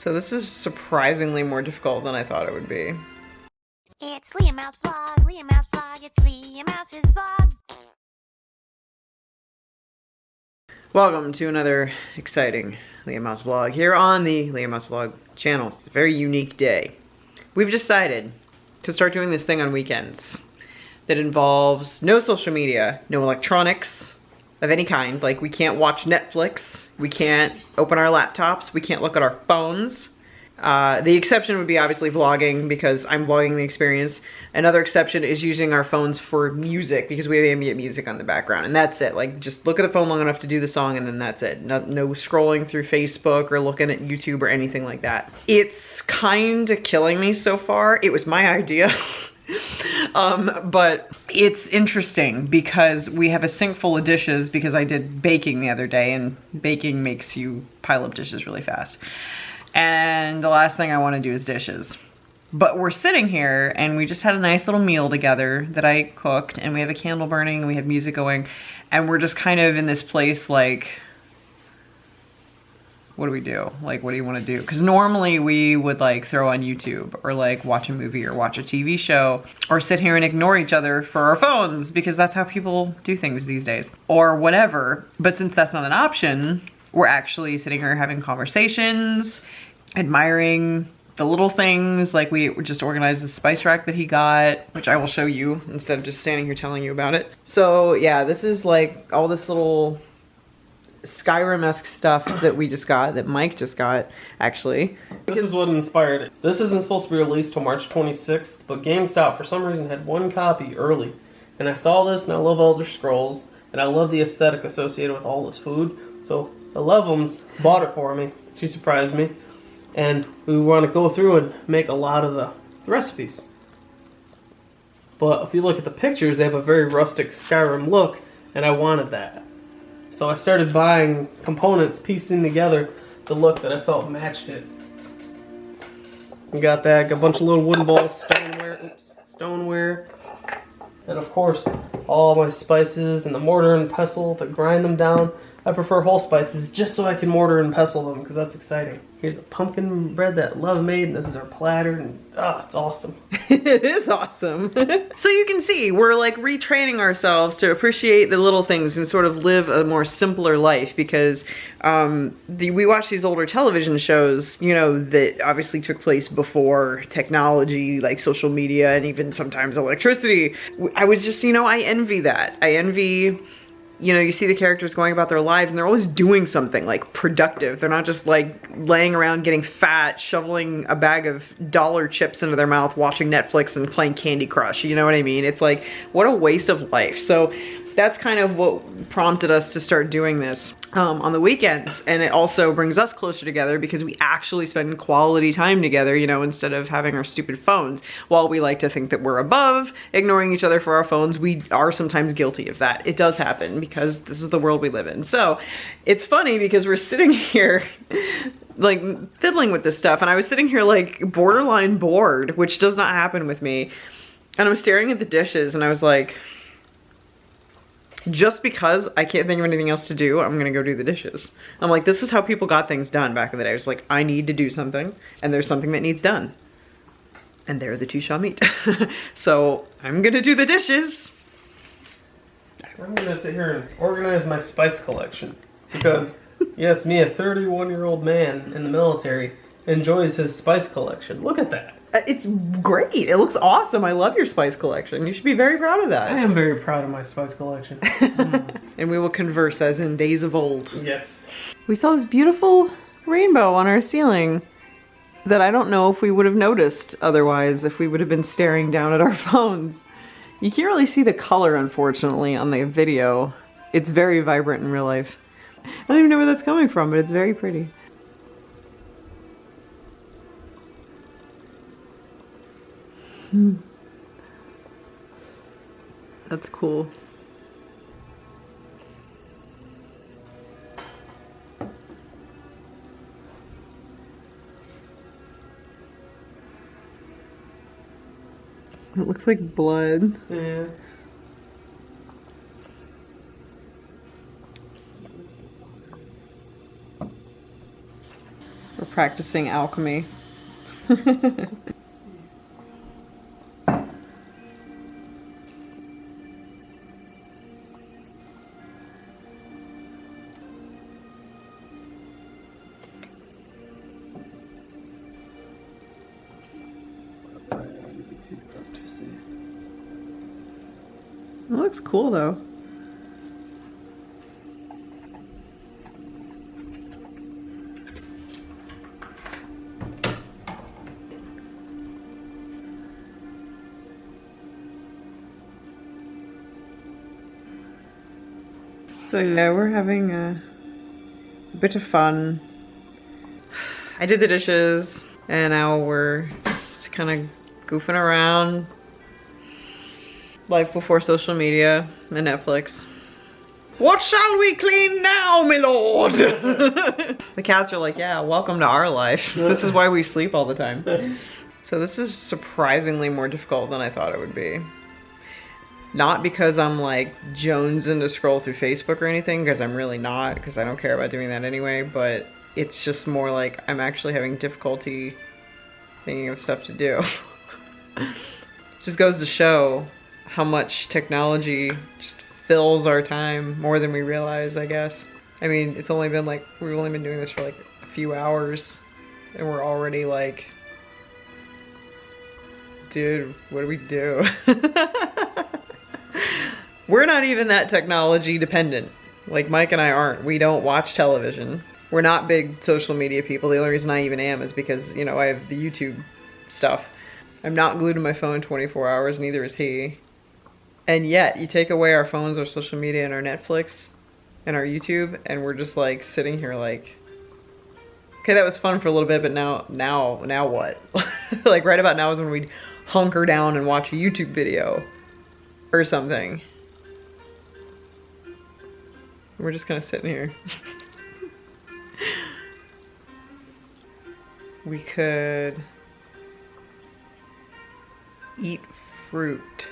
So this is surprisingly more difficult than I thought it would be. It's LeahMouseVlog, LeahMouseVlog, it's LeahMouse's vlog. Welcome to another exciting LeahMouse vlog here on the LeahMouseVlog channel. It's a very unique day. We've decided to start doing this thing on weekends that involves no social media, no electronics of any kind. Like, we can't watch Netflix, we can't open our laptops, we can't look at our phones. The exception would be obviously vlogging, because I'm vlogging the experience. Another exception is using our phones for music, because we have ambient music on the background, and that's it. Like, just look at the phone long enough to do the song, and then that's it. No scrolling through Facebook or looking at YouTube or anything like that. It's kind of killing me so far. It was my idea. But it's interesting because we have a sink full of dishes because I did baking the other day, and baking makes you pile up dishes really fast. And the last thing I want to do is dishes. But we're sitting here and we just had a nice little meal together that I cooked, and we have a candle burning and we have music going, and we're just kind of in this place like, what do we do? Like, what do you want to do? Because normally we would like throw on YouTube or like watch a movie or watch a TV show or sit here and ignore each other for our phones, because that's how people do things these days or whatever. But since that's not an option, we're actually sitting here having conversations, admiring the little things. Like, we just organized the spice rack that he got, which I will show you instead of just standing here telling you about it. So yeah, this is like all this little Skyrim-esque stuff that we just got, that Mike just got, actually. This is what inspired it. This isn't supposed to be released till March 26th, but GameStop for some reason had one copy early. And I saw this and I love Elder Scrolls, and I love the aesthetic associated with all this food. So the Love'ems bought it for me. She surprised me. And we want to go through and make a lot of the recipes. But if you look at the pictures, they have a very rustic Skyrim look, and I wanted that. So I started buying components, piecing together the look that I felt matched it. We got that, got a bunch of little wooden balls, stoneware, and of course all my spices and the mortar and pestle to grind them down. I prefer whole spices just so I can mortar and pestle them, because that's exciting. Here's the pumpkin bread that Love made, and this is our platter, and it's awesome. It is awesome. So you can see, we're like retraining ourselves to appreciate the little things and sort of live a more simpler life, because we watch these older television shows, you know, that obviously took place before technology, like social media and even sometimes electricity. I was just, you know, I envy that. I envy, you know, you see the characters going about their lives and they're always doing something like productive. They're not just like laying around getting fat, shoveling a bag of dollar chips into their mouth, watching Netflix and playing Candy Crush. You know what I mean? It's like, what a waste of life. So that's kind of what prompted us to start doing this on the weekends. And it also brings us closer together because we actually spend quality time together, you know, instead of having our stupid phones. While we like to think that we're above ignoring each other for our phones, we are sometimes guilty of that. It does happen because this is the world we live in. So it's funny because we're sitting here like fiddling with this stuff, and I was sitting here like borderline bored, which does not happen with me. And I'm staring at the dishes and I was like, just because I can't think of anything else to do, I'm gonna go do the dishes. I'm like, this is how people got things done back in the day. I was like, I need to do something, and there's something that needs done. And there the two shall meet. So I'm gonna do the dishes. I'm gonna sit here and organize my spice collection. Because, yes, me, a 31-year-old man in the military, enjoys his spice collection. Look at that. It's great. It looks awesome. I love your spice collection. You should be very proud of that. I am very proud of my spice collection. And we will converse as in days of old. Yes. We saw this beautiful rainbow on our ceiling that I don't know if we would have noticed otherwise, if we would have been staring down at our phones. You can't really see the color, unfortunately, on the video. It's very vibrant in real life. I don't even know where that's coming from, but it's very pretty. That's cool. It looks like blood. Yeah. We're practicing alchemy. It looks cool though. So yeah, we're having a bit of fun. I did the dishes and now we're just kind of goofing around. Life before social media and Netflix. What shall we clean now, my lord? The cats are like, yeah, welcome to our life. This is why we sleep all the time. So this is surprisingly more difficult than I thought it would be. Not because I'm like jonesing to scroll through Facebook or anything, because I'm really not, because I don't care about doing that anyway, but it's just more like I'm actually having difficulty thinking of stuff to do. Just goes to show how much technology just fills our time more than we realize, I guess. I mean, it's only been like, we've only been doing this for like a few hours and we're already like, dude, what do we do? We're not even that technology dependent. Like Mike and I aren't. We don't watch television. We're not big social media people. The only reason I even am is because, you know, I have the YouTube stuff. I'm not glued to my phone 24 hours, neither is he. And yet, you take away our phones, our social media, and our Netflix, and our YouTube, and we're just like sitting here like, okay, that was fun for a little bit, but now what? Like right about now is when we'd hunker down and watch a YouTube video or something. We're just kind of sitting here. We could eat fruit.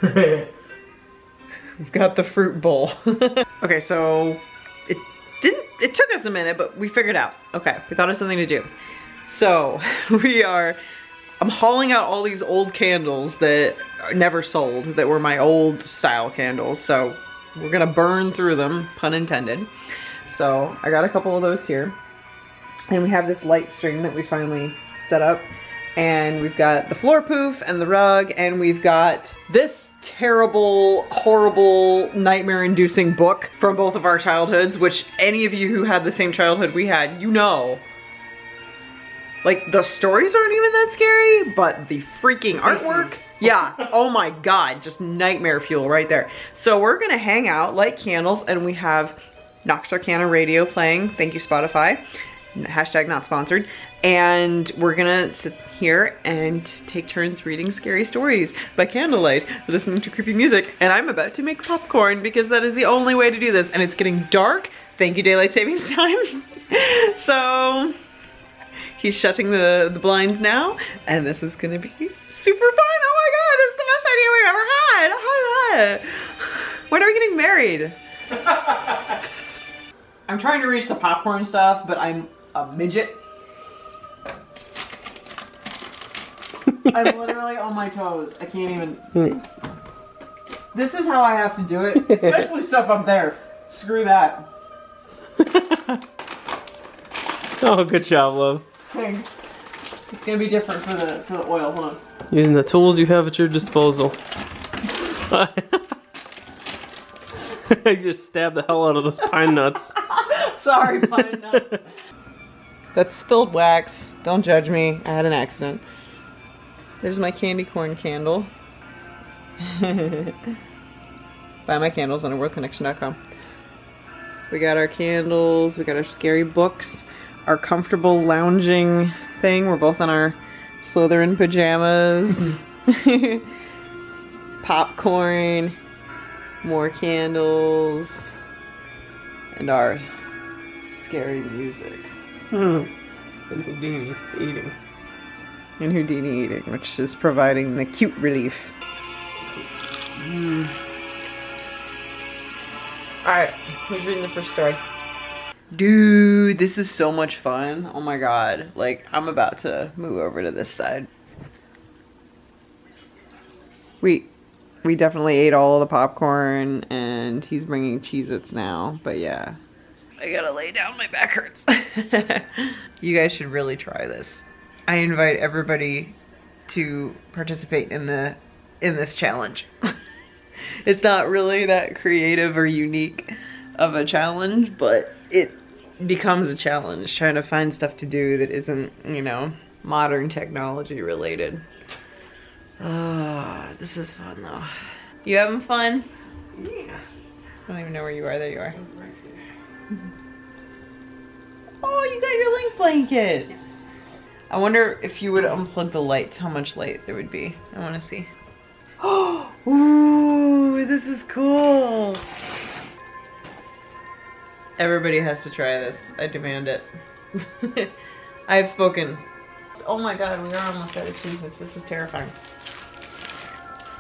We've got the fruit bowl. Okay, so it took us a minute, but we figured out. Okay, we thought of something to do. So I'm hauling out all these old candles that never sold, that were my old style candles. So we're gonna burn through them, pun intended. So I got a couple of those here. And we have this light string that we finally set up. And we've got the floor poof and the rug, and we've got this terrible, horrible, nightmare-inducing book from both of our childhoods, which any of you who had the same childhood we had, you know. Like, the stories aren't even that scary, but the freaking artwork, yeah, oh my god, just nightmare fuel right there. So we're gonna hang out, light candles, and we have Nox Arcana Radio playing, thank you Spotify, hashtag not sponsored. And we're gonna sit here and take turns reading scary stories by candlelight, listening to creepy music, and I'm about to make popcorn because that is the only way to do this, and it's getting dark. Thank you, daylight savings time. So he's shutting the blinds now, and this is gonna be super fun. Oh my god, this is the best idea we've ever had. How did that? When are we getting married? I'm trying to reach the popcorn stuff, but I'm a midget. I'm literally on my toes. I can't even. This is how I have to do it, especially stuff up there. Screw that. Oh, good job, love. Thanks. It's gonna be different for the oil. Hold on. Using the tools you have at your disposal. I just stabbed the hell out of those pine nuts. Sorry, pine nuts. That's spilled wax. Don't judge me. I had an accident. There's my candy corn candle. Buy my candles on worldconnection.com. So we got our candles, we got our scary books, our comfortable lounging thing. We're both in our Slytherin pajamas. Popcorn, more candles, and our scary music. And Houdini eating. And Houdini eating, which is providing the cute relief. Alright, who's reading the first story? Dude, this is so much fun. Oh my god. Like, I'm about to move over to this side. We definitely ate all of the popcorn, and he's bringing Cheez-Its now, but yeah. I gotta lay down, my back hurts. You guys should really try this. I invite everybody to participate in this challenge. It's not really that creative or unique of a challenge, but it becomes a challenge trying to find stuff to do that isn't, you know, modern technology related. This is fun though. You having fun? Yeah. I don't even know where you are. There you are. Oh, you got your Link blanket. I wonder if you would unplug the lights, how much light there would be. I want to see. Oh, ooh, this is cool. Everybody has to try this. I demand it. I have spoken. Oh my god, we are almost out of cheeses. This is terrifying.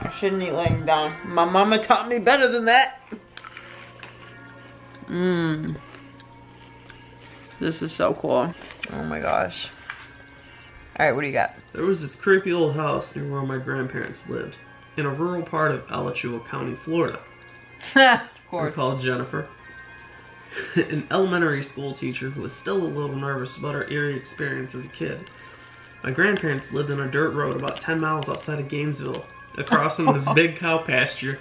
I shouldn't eat laying down. My mama taught me better than that. Mmm. This is so cool. Oh my gosh. Alright, what do you got? There was this creepy old house near where my grandparents lived, in a rural part of Alachua County, Florida. Of I course. called Jennifer, an elementary school teacher who was still a little nervous about her eerie experience as a kid. My grandparents lived on a dirt road about 10 miles outside of Gainesville. Across from this big cow pasture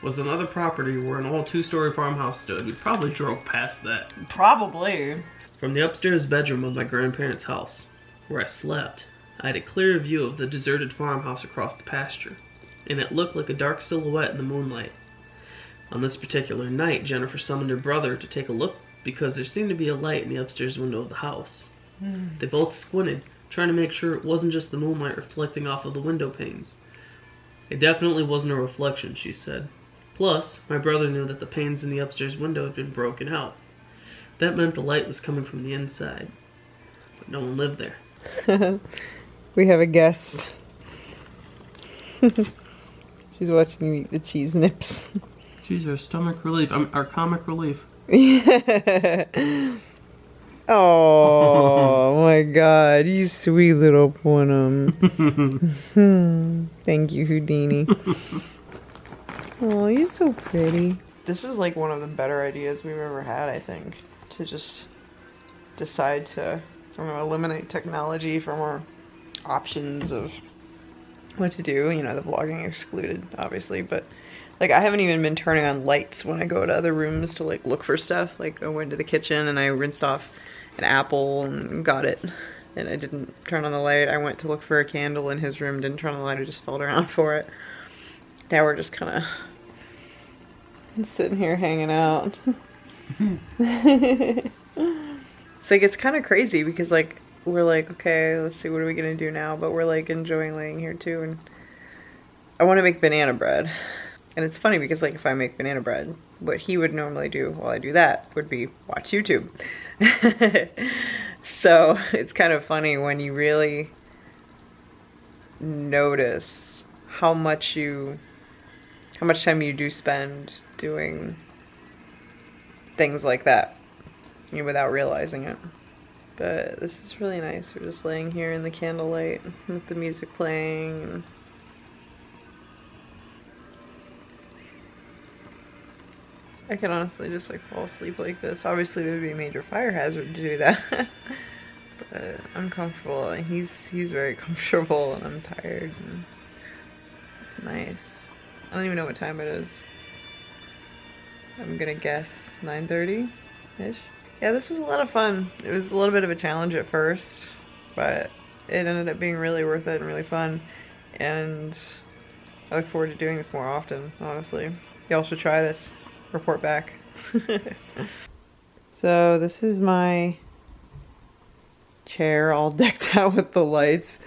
was another property where an old 2-story farmhouse stood. We probably drove past that. Probably. From the upstairs bedroom of my grandparents' house, where I slept, I had a clear view of the deserted farmhouse across the pasture, and it looked like a dark silhouette in the moonlight. On this particular night, Jennifer summoned her brother to take a look because there seemed to be a light in the upstairs window of the house. They both squinted, trying to make sure it wasn't just the moonlight reflecting off of the window panes. It definitely wasn't a reflection, she said. Plus, my brother knew that the panes in the upstairs window had been broken out. That meant the light was coming from the inside. But no one lived there. We have a guest. She's watching you eat the cheese nips. She's our stomach relief. Our comic relief. Oh my god, you sweet little Punim. Thank you, Houdini. Oh, you're so pretty. This is like one of the better ideas we've ever had, I think. To just decide to, I don't know, eliminate technology from our options of what to do. You know, the vlogging excluded, obviously, but like I haven't even been turning on lights when I go to other rooms to like look for stuff. Like I went to the kitchen and I rinsed off an apple and got it, and I didn't turn on the light. I went to look for a candle in his room, didn't turn on the light, I just felt around for it. Now we're just kind of sitting here hanging out. So it gets kind of crazy because like we're like, okay, let's see, what are we gonna do now? But we're like enjoying laying here too, and I want to make banana bread. And it's funny because like if I make banana bread, what he would normally do while I do that would be watch YouTube. So it's kind of funny when you really notice how much time you do spend doing things like that, you know, without realizing it. But this is really nice. We're just laying here in the candlelight with the music playing. And I could honestly just like fall asleep like this. Obviously there would be a major fire hazard to do that. But I'm comfortable and he's very comfortable and I'm tired and nice. I don't even know what time it is. I'm gonna guess 9:30-ish. Yeah, this was a lot of fun. It was a little bit of a challenge at first, but it ended up being really worth it and really fun. And I look forward to doing this more often, honestly. Y'all should try this. Report back. So this is my chair all decked out with the lights.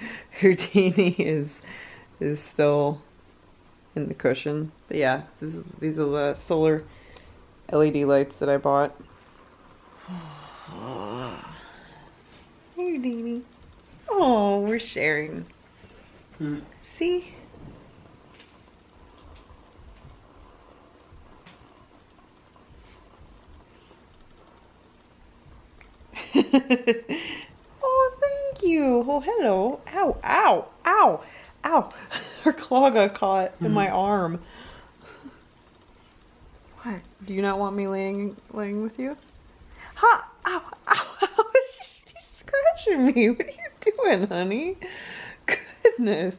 Houdini is still in the cushion. But yeah, these are the solar LED lights that I bought. Hey Houdini. Oh, we're sharing. See? Oh, thank you. Oh, hello. Ow, ow, ow, ow. Her claw got caught in my arm. What? Do you not want me laying with you? Ha! Ow, ow, ow. She's scratching me. What are you doing, honey? Goodness.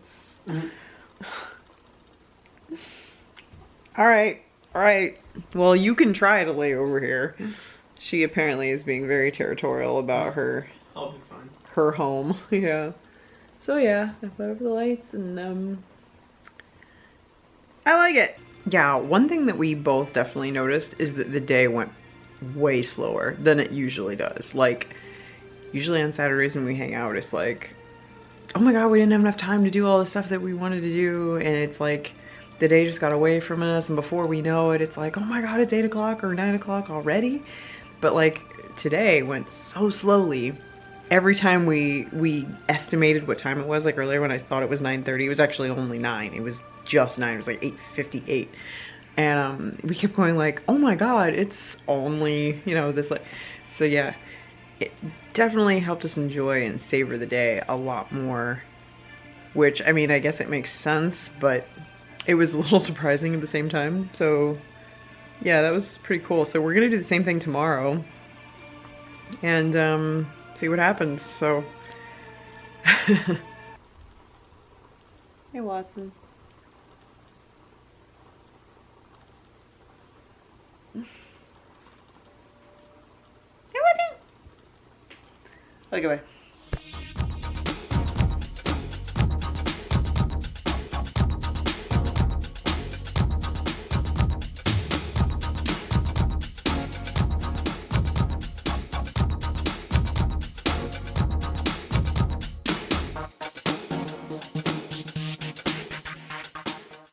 All right. All right. Well, you can try to lay over here. She apparently is being very territorial about her. I'll be fine. Her home. Yeah. So yeah, I put up the lights and I like it. Yeah, one thing that we both definitely noticed is that the day went way slower than it usually does. Like, usually on Saturdays when we hang out, it's like, oh my god, we didn't have enough time to do all the stuff that we wanted to do, and it's like the day just got away from us, and before we know it, it's like, oh my god, it's 8 o'clock or 9 o'clock already. But like today went so slowly. Every time we estimated what time it was, like earlier when I thought it was 9:30, it was actually only 9. It was just 9. It was like 8:58. And we kept going like, oh my god, it's only, you know, this like. So yeah, it definitely helped us enjoy and savor the day a lot more, which, I mean, I guess it makes sense, but it was a little surprising at the same time. So yeah, that was pretty cool. So we're gonna do the same thing tomorrow and see what happens. So hey, Watson. Hey, Watson. Okay, bye.